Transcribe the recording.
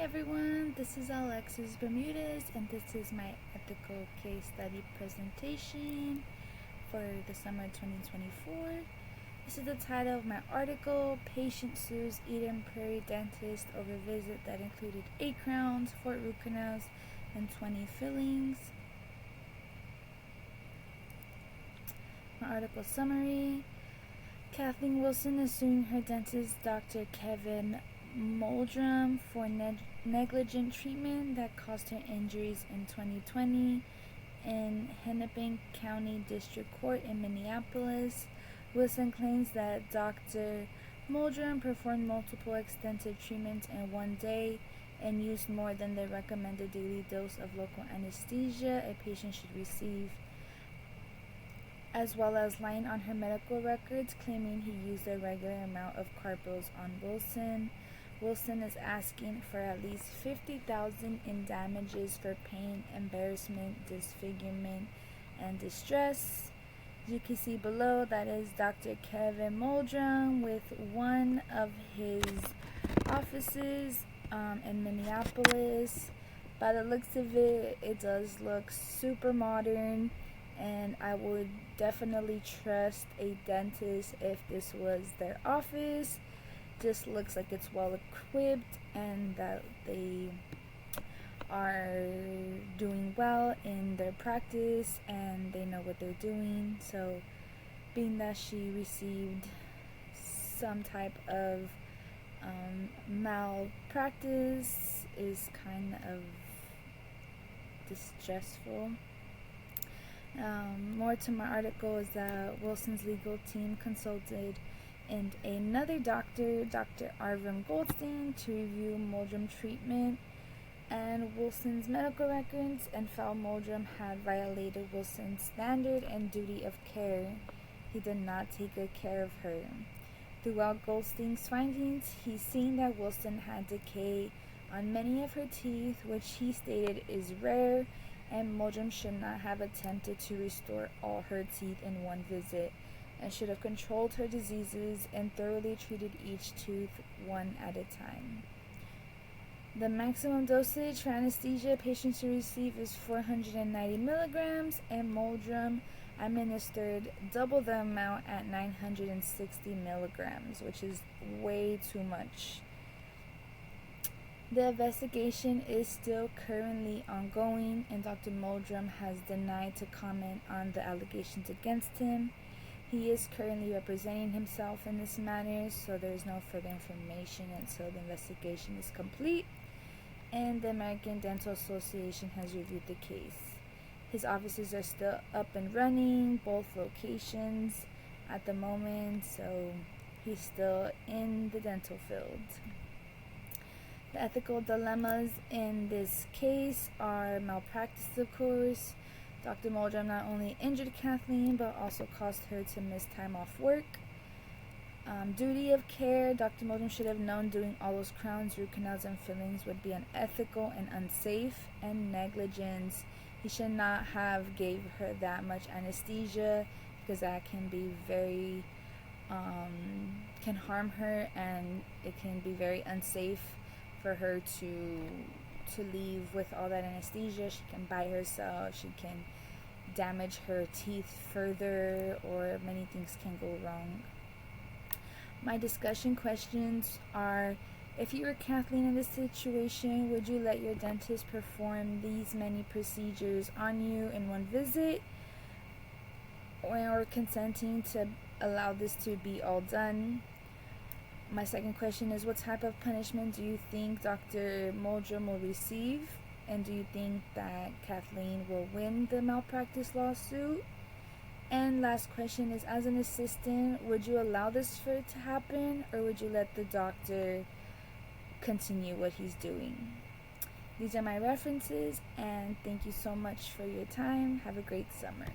everyone, this is Alexis Bermudez, and this is my ethical case study presentation for the summer 2024. This is the title of my article: Patient Sues Eden Prairie Dentist Over Visit That Included 8 crowns, 4 root canals, and 20 fillings. My article summary: Kathleen Wilson is suing her dentist, Dr. Kevin Moldrum, for negligent treatment that caused her injuries in 2020 in Hennepin County District Court in Minneapolis. Wilson claims that Dr. Moldrum performed multiple extensive treatments in one day and used more than the recommended daily dose of local anesthesia a patient should receive, as well as lying on her medical records, claiming he used a regular amount of carpals on Wilson. Wilson is asking for at least $50,000 in damages for pain, embarrassment, disfigurement, and distress. As you can see below, that is Dr. Kevin Moldrum with one of his offices in Minneapolis. By the looks of it, it does look super modern, and I would definitely trust a dentist if this was their office. Just looks like it's well equipped and that they are doing well in their practice and they know what they're doing. So being that she received some type of malpractice is kind of distressful. More to my article is that Wilson's legal team consulted and another doctor, Dr. Arvin Goldstein, to review Moldrum treatment and Wilson's medical records and found Moldrum had violated Wilson's standard and duty of care. He did not take good care of her. Throughout Goldstein's findings, he's seen that Wilson had decay on many of her teeth, which he stated is rare, and Moldrum should not have attempted to restore all her teeth in one visit and should have controlled her diseases and thoroughly treated each tooth one at a time. The maximum dosage for anesthesia a patient should receive is 490 milligrams, and Moldrum administered double the amount at 960 milligrams, which is way too much. The investigation is still currently ongoing, and Dr. Moldrum has denied to comment on the allegations against him. He is currently representing himself in this matter, so there is no further information until the investigation is complete and the American Dental Association has reviewed the case. His offices are still up and running, both locations at the moment, so he's still in the dental field. The ethical dilemmas in this case are malpractice, of course. Dr. Moldrum not only injured Kathleen, but also caused her to miss time off work. Duty of care: Dr. Moldrum should have known doing all those crowns, root canals, and fillings would be unethical and unsafe. And negligence: he should not have gave her that much anesthesia, because that can be very, can harm her, and it can be very unsafe for her to leave with all that anesthesia. She can bite herself, she can damage her teeth further, or many things can go wrong. My discussion questions are: if you were Kathleen in this situation, would you let your dentist perform these many procedures on you in one visit, or consenting to allow this to be all done? My second question is: what type of punishment do you think Dr. Moldrum will receive? And do you think that Kathleen will win the malpractice lawsuit? And last question is: as an assistant, would you allow this for it to happen, or would you let the doctor continue what he's doing? These are my references, and thank you so much for your time. Have a great summer.